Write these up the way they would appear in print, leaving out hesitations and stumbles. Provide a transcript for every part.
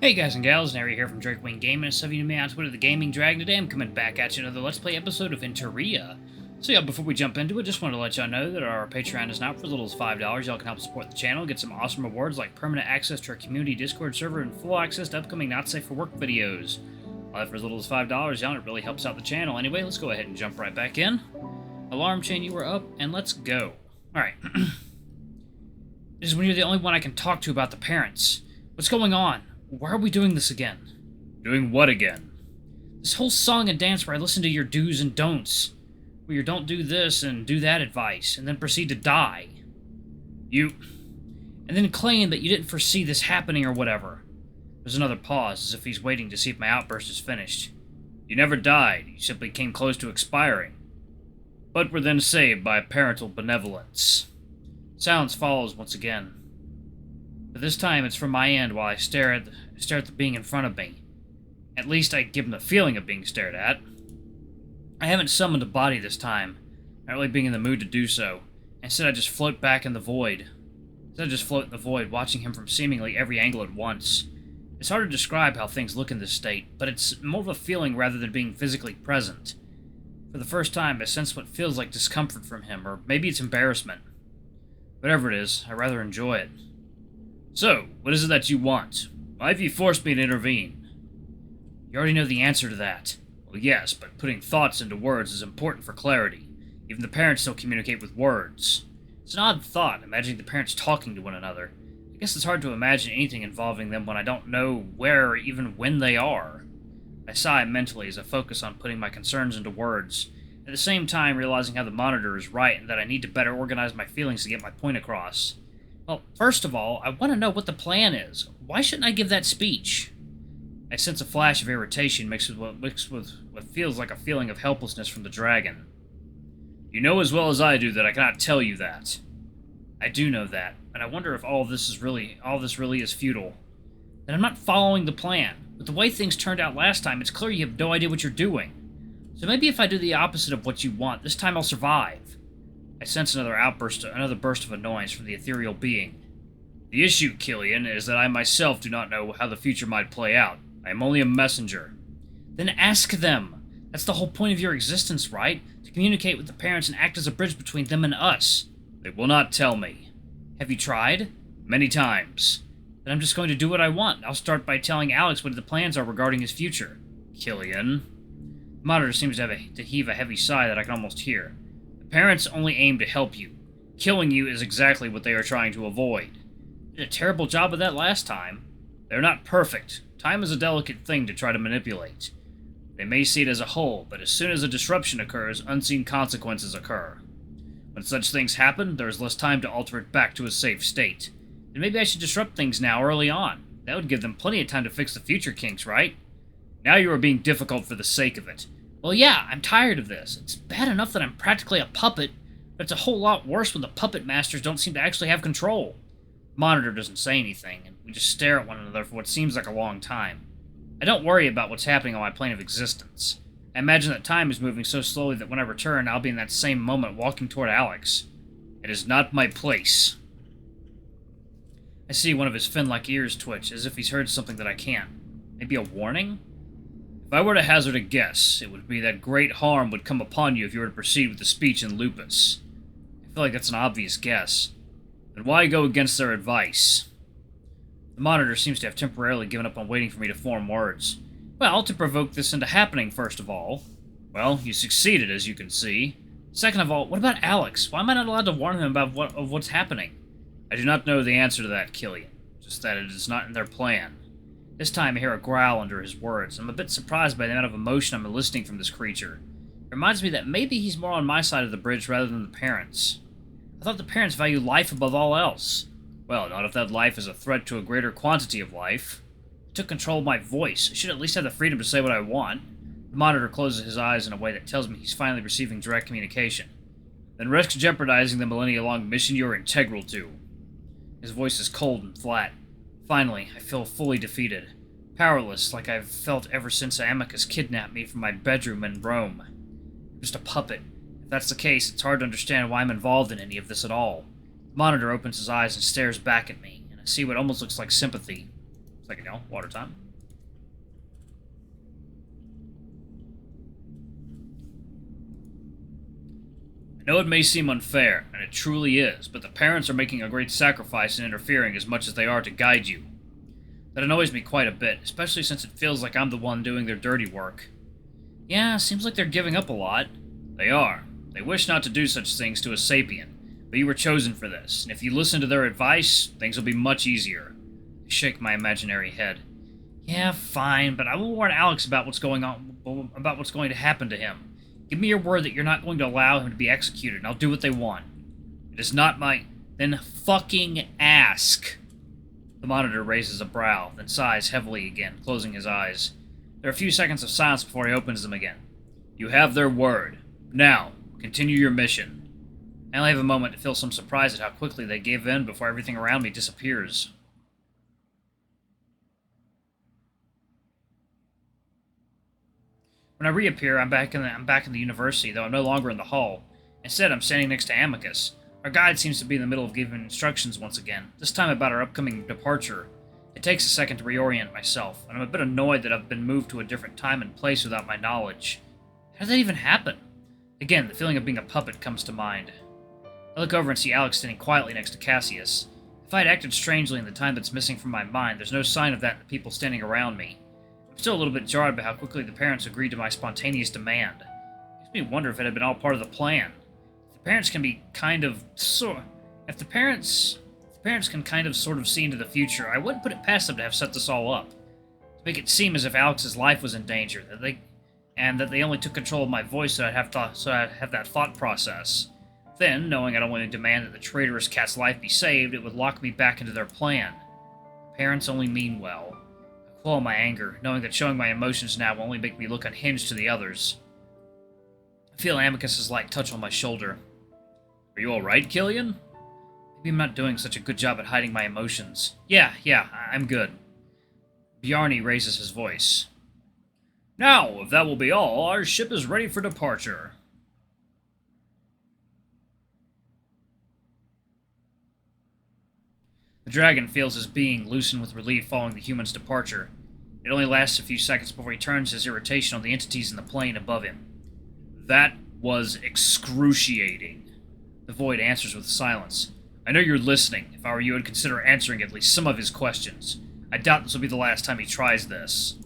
Hey guys and gals, Nary here from Drakewing Gaming, and some of you may on Twitter, the Gaming Dragon. Today I'm coming back at you another Let's Play episode of Interea. So yeah, before we jump into it, just wanted to let y'all know that our Patreon is now for as little as $5. Y'all can help support the channel, get some awesome rewards like permanent access to our community Discord server and full access to upcoming Not Safe for Work videos. All that for as little as $5, y'all, it really helps out the channel. Anyway, let's go ahead and jump right back in. Alarm chain, you were up, and let's go. Alright. This is when you're the only one I can talk to about the parents. What's going on? Why are we doing this again? Doing what again? This whole song and dance where I listen to your do's and don'ts. Where you don't do this and do that advice, and then proceed to die. And then claim that you didn't foresee this happening or whatever. There's another pause, as if he's waiting to see if my outburst is finished. You never died, you simply came close to expiring. But were then saved by parental benevolence. Silence follows once again. But this time it's from my end while I stare at the being in front of me. At least I give him the feeling of being stared at. I haven't summoned a body this time, not really being in the mood to do so. Instead I just float back in the void. Watching him from seemingly every angle at once. It's hard to describe how things look in this state, but it's more of a feeling rather than being physically present. For the first time I sense what feels like discomfort from him, or maybe it's embarrassment. Whatever it is, I rather enjoy it. So, what is it that you want? Why have you forced me to intervene? You already know the answer to that. Well, yes, but putting thoughts into words is important for clarity. Even the parents still communicate with words. It's an odd thought, imagining the parents talking to one another. I guess it's hard to imagine anything involving them when I don't know where or even when they are. I sigh mentally as I focus on putting my concerns into words, at the same time realizing how the monitor is right and that I need to better organize my feelings to get my point across. Well, first of all, I want to know what the plan is. Why shouldn't I give that speech? I sense a flash of irritation mixed with what feels like a feeling of helplessness from the dragon. You know as well as I do that I cannot tell you that. I do know that, and I wonder if all this really is futile. That I'm not following the plan. With the way things turned out last time, it's clear you have no idea what you're doing. So maybe if I do the opposite of what you want, this time I'll survive. I sense another burst of annoyance from the ethereal being. The issue, Kyllian, is that I myself do not know how the future might play out. I am only a messenger. Then ask them. That's the whole point of your existence, right? To communicate with the parents and act as a bridge between them and us. They will not tell me. Have you tried? Many times. Then I'm just going to do what I want. I'll start by telling Alex what the plans are regarding his future. Kyllian. The monitor seems to heave a heavy sigh that I can almost hear. The parents only aim to help you. Killing you is exactly what they are trying to avoid. They did a terrible job of that last time. They're not perfect. Time is a delicate thing to try to manipulate. They may see it as a whole, but as soon as a disruption occurs, unseen consequences occur. When such things happen, there is less time to alter it back to a safe state. And maybe I should disrupt things now early on. That would give them plenty of time to fix the future kinks, right? Now you are being difficult for the sake of it. Well, yeah, I'm tired of this. It's bad enough that I'm practically a puppet, but it's a whole lot worse when the puppet masters don't seem to actually have control. The monitor doesn't say anything, and we just stare at one another for what seems like a long time. I don't worry about what's happening on my plane of existence. I imagine that time is moving so slowly that when I return, I'll be in that same moment walking toward Alex. It is not my place. I see one of his fin-like ears twitch, as if he's heard something that I can't. Maybe a warning? If I were to hazard a guess, it would be that great harm would come upon you if you were to proceed with the speech in Lupus. I feel like that's an obvious guess. Then why go against their advice? The monitor seems to have temporarily given up on waiting for me to form words. Well, to provoke this into happening, first of all. Well, you succeeded, as you can see. Second of all, what about Alex? Why am I not allowed to warn him about what's happening? I do not know the answer to that, Kyllian. Just that it is not in their plan. This time I hear a growl under his words. I'm a bit surprised by the amount of emotion I'm eliciting from this creature. It reminds me that maybe he's more on my side of the bridge rather than the parents. I thought the parents value life above all else. Well, not if that life is a threat to a greater quantity of life. I took control of my voice. I should at least have the freedom to say what I want. The monitor closes his eyes in a way that tells me he's finally receiving direct communication. Then risk jeopardizing the millennia-long mission you're integral to. His voice is cold and flat. Finally, I feel fully defeated. Powerless, like I've felt ever since Amicus kidnapped me from my bedroom in Rome. I'm just a puppet. If that's the case, it's hard to understand why I'm involved in any of this at all. The monitor opens his eyes and stares back at me, and I see what almost looks like sympathy. Second, y'all. Water time. I know it may seem unfair, and it truly is, but the parents are making a great sacrifice in interfering as much as they are to guide you. That annoys me quite a bit, especially since it feels like I'm the one doing their dirty work. Yeah, seems like they're giving up a lot. They are. They wish not to do such things to a sapient, but you were chosen for this, and if you listen to their advice, things will be much easier. I shake my imaginary head. Yeah, fine, but I will warn Alex about what's going to happen to him. Give me your word that you're not going to allow him to be executed, and I'll do what they want. It is not my... Then fucking ask. The monitor raises a brow, then sighs heavily again, closing his eyes. There are a few seconds of silence before he opens them again. You have their word. Now, continue your mission. I only have a moment to feel some surprise at how quickly they give in before everything around me disappears. When I reappear, I'm back in the university, though I'm no longer in the hall. Instead, I'm standing next to Amicus. Our guide seems to be in the middle of giving instructions once again, this time about our upcoming departure. It takes a second to reorient myself, and I'm a bit annoyed that I've been moved to a different time and place without my knowledge. How did that even happen? Again, the feeling of being a puppet comes to mind. I look over and see Alex standing quietly next to Cassius. If I had acted strangely in the time that's missing from my mind, there's no sign of that in the people standing around me. I'm still a little bit jarred by how quickly the parents agreed to my spontaneous demand. It makes me wonder if it had been all part of the plan. If the parents can be If the parents can kind of sort of see into the future, I wouldn't put it past them to have set this all up. To make it seem as if Alex's life was in danger, that they only took control of my voice so I'd have that thought process. Then, knowing I'd only demand that the traitorous cat's life be saved, it would lock me back into their plan. Parents only mean well. I quell my anger, knowing that showing my emotions now will only make me look unhinged to the others. I feel Amicus's light touch on my shoulder. Are you alright, Kyllian? Maybe I'm not doing such a good job at hiding my emotions. Yeah, I'm good. Bjarni raises his voice. Now, if that will be all, our ship is ready for departure. The dragon feels his being loosen with relief following the human's departure. It only lasts a few seconds before he turns his irritation on the entities in the plane above him. That was excruciating. The void answers with silence. I know you're listening. If I were you, I'd consider answering at least some of his questions. I doubt this will be the last time he tries this.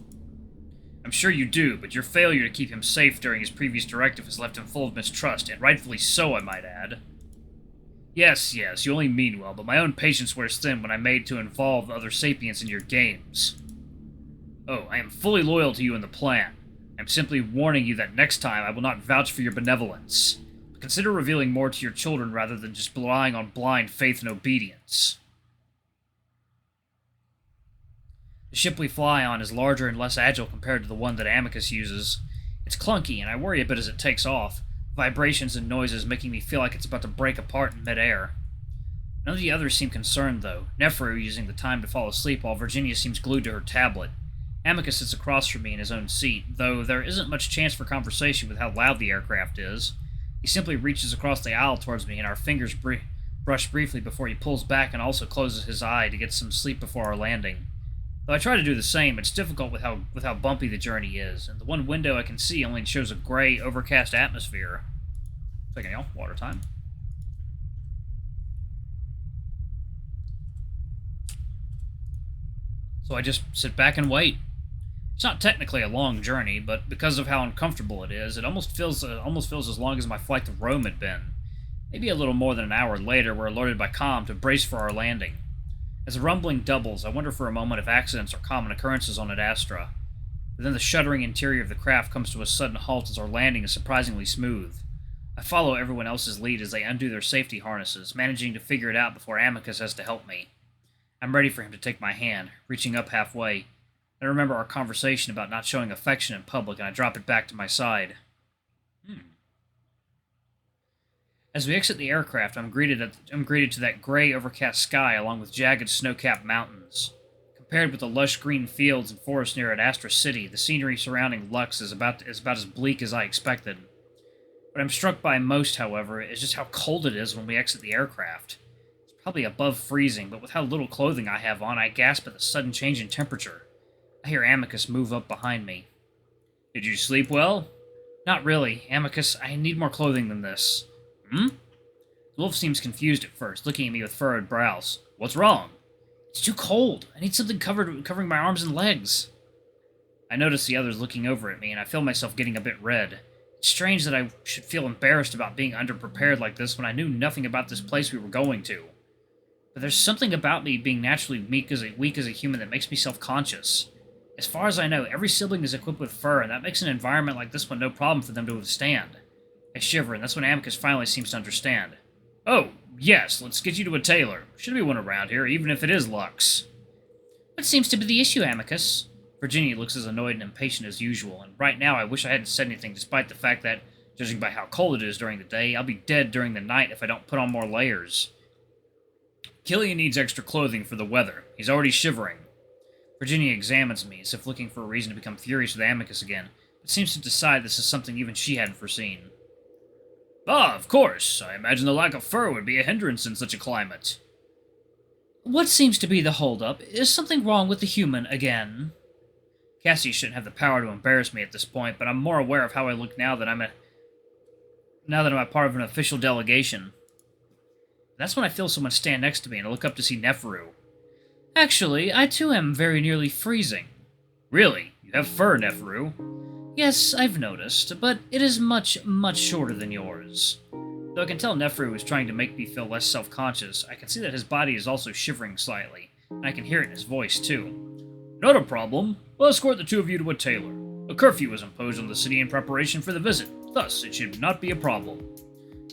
I'm sure you do, but your failure to keep him safe during his previous directive has left him full of mistrust, and rightfully so, I might add. Yes, you only mean well, but my own patience wears thin when I'm made to involve other sapients in your games. Oh, I am fully loyal to you in the plan. I'm simply warning you that next time I will not vouch for your benevolence. But consider revealing more to your children rather than just relying on blind faith and obedience. The ship we fly on is larger and less agile compared to the one that Amicus uses. It's clunky, and I worry a bit as it takes off, vibrations and noises making me feel like it's about to break apart in midair. None of the others seem concerned, though, Neferu using the time to fall asleep while Virginia seems glued to her tablet. Amicus sits across from me in his own seat, though there isn't much chance for conversation with how loud the aircraft is. He simply reaches across the aisle towards me, and our fingers brush briefly before he pulls back and also closes his eye to get some sleep before our landing. Though I try to do the same, it's difficult with how bumpy the journey is, and the one window I can see only shows a gray, overcast atmosphere. Second, y'all. Water time. So I just sit back and wait. It's not technically a long journey, but because of how uncomfortable it is, it almost feels as long as my flight to Rome had been. Maybe a little more than an hour later, we're alerted by comm to brace for our landing. As the rumbling doubles, I wonder for a moment if accidents are common occurrences on Ad Astra. But then the shuddering interior of the craft comes to a sudden halt as our landing is surprisingly smooth. I follow everyone else's lead as they undo their safety harnesses, managing to figure it out before Amicus has to help me. I'm ready for him to take my hand, reaching up halfway. I remember our conversation about not showing affection in public, and I drop it back to my side. As we exit the aircraft, I'm greeted to that gray, overcast sky along with jagged, snow-capped mountains. Compared with the lush green fields and forests near Ad Astra City, the scenery surrounding Lux is about as bleak as I expected. What I'm struck by most, however, is just how cold it is when we exit the aircraft. It's probably above freezing, but with how little clothing I have on, I gasp at the sudden change in temperature. I hear Amicus move up behind me. Did you sleep well? Not really. Amicus, I need more clothing than this. Hmm? The wolf seems confused at first, looking at me with furrowed brows. What's wrong? It's too cold. I need something covering my arms and legs. I notice the others looking over at me, and I feel myself getting a bit red. It's strange that I should feel embarrassed about being underprepared like this when I knew nothing about this place we were going to. But there's something about me being naturally weak as a human that makes me self-conscious. As far as I know, every sibling is equipped with fur, and that makes an environment like this one no problem for them to withstand. I shiver, and that's when Amicus finally seems to understand. Oh, yes, let's get you to a tailor. Should be one around here, even if it is Lux. What seems to be the issue, Amicus? Virginia looks as annoyed and impatient as usual, and right now I wish I hadn't said anything despite the fact that, judging by how cold it is during the day, I'll be dead during the night if I don't put on more layers. Kyllian needs extra clothing for the weather. He's already shivering. Virginia examines me, as if looking for a reason to become furious with Amicus again, but seems to decide this is something even she hadn't foreseen. Ah, of course. I imagine the lack of fur would be a hindrance in such a climate. What seems to be the holdup? Is something wrong with the human again? Cassie shouldn't have the power to embarrass me at this point, but I'm more aware of how I look now that I'm a part of an official delegation. That's when I feel someone stand next to me, and I look up to see Neferu. Actually, I too am very nearly freezing. Really? You have fur, Neferu? Yes, I've noticed, but it is much, much shorter than yours. Though I can tell Neferu is trying to make me feel less self-conscious, I can see that his body is also shivering slightly, and I can hear it in his voice, too. Not a problem. We'll escort the two of you to a tailor. A curfew was imposed on the city in preparation for the visit, thus it should not be a problem.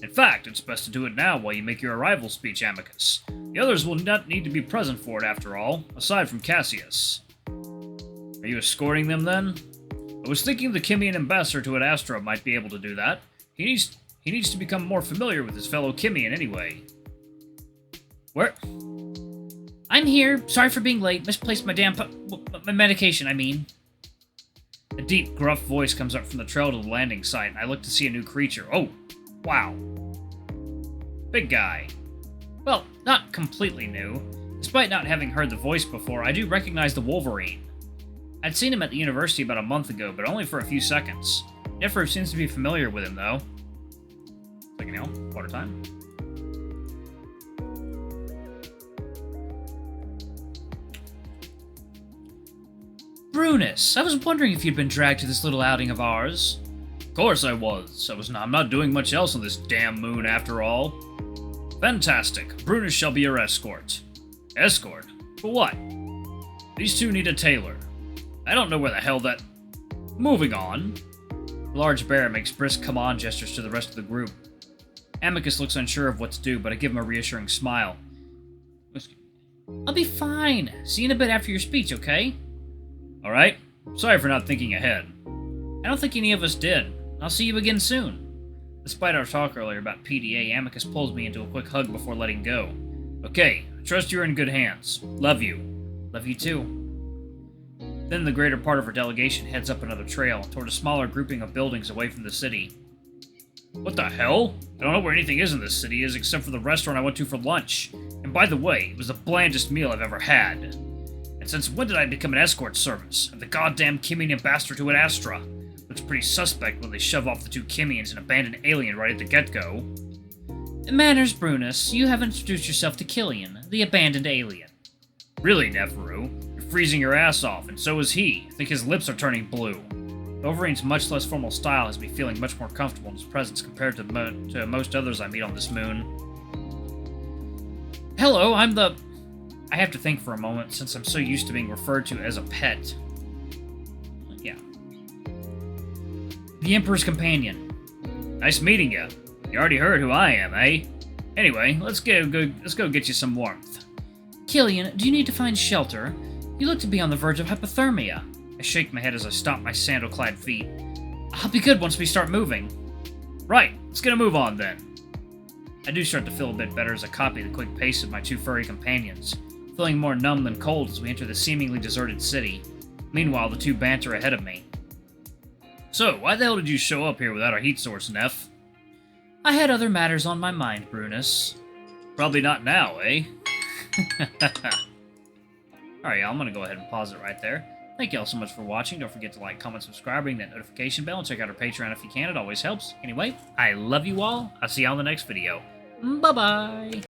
In fact, it's best to do it now while you make your arrival speech, Amicus. The others will not need to be present for it after all, aside from Cassius. Are you escorting them then? I was thinking the Kyllian ambassador to Ad Astra might be able to do that. He needs to become more familiar with his fellow Kyllian anyway. Where? I'm here. Sorry for being late. Misplaced my my medication, I mean. A deep, gruff voice comes up from the trail to the landing site, and I look to see a new creature. Oh, wow. Big guy. Well, not completely new. Despite not having heard the voice before, I do recognize the Wolverine. I'd seen him at the university about a month ago, but only for a few seconds. Neferu seems to be familiar with him, though. Like, water time. Brunus, I was wondering if you'd been dragged to this little outing of ours. Of course I was. I'm not doing much else on this damn moon after all. Fantastic. Brunus shall be your escort. Escort? For what? These two need a tailor. I don't know where the hell that... Moving on. The large bear makes brisk come-on gestures to the rest of the group. Amicus looks unsure of what to do, but I give him a reassuring smile. I'll be fine. See you in a bit after your speech, okay? Alright. Sorry for not thinking ahead. I don't think any of us did. I'll see you again soon. Despite our talk earlier about PDA, Amicus pulls me into a quick hug before letting go. Okay, I trust you're in good hands. Love you. Love you too. Then the greater part of our delegation heads up another trail, toward a smaller grouping of buildings away from the city. What the hell? I don't know where anything is in this city is except for the restaurant I went to for lunch. And by the way, it was the blandest meal I've ever had. And since when did I become an escort service? I'm the goddamn Kyllian ambassador to Ad Astra. Looks pretty suspect when they shove off the two Kyllians and abandon Alien right at the get-go. Manners, Brunus. You have introduced yourself to Kyllian, the abandoned alien. Really, Neferu? You're freezing your ass off, and so is he. I think his lips are turning blue. Wolverine's much less formal style has me feeling much more comfortable in his presence compared to most others I meet on this moon. Hello, I'm the... I have to think for a moment, since I'm so used to being referred to as a pet. Yeah. The Emperor's Companion. Nice meeting you. You already heard who I am, eh? Anyway, let's go get you some warmth. Kyllian, do you need to find shelter? You look to be on the verge of hypothermia. I shake my head as I stomp my sandal-clad feet. I'll be good once we start moving. Right, let's get a move on then. I do start to feel a bit better as I copy the quick pace of my two furry companions, feeling more numb than cold as we enter the seemingly deserted city. Meanwhile, the two banter ahead of me. So, why the hell did you show up here without our heat source, Neff? I had other matters on my mind, Brunus. Probably not now, eh? Alright, y'all, I'm going to go ahead and pause it right there. Thank y'all so much for watching. Don't forget to like, comment, subscribe, ring that notification bell, and check out our Patreon if you can. It always helps. Anyway, I love you all. I'll see y'all in the next video. Bye-bye.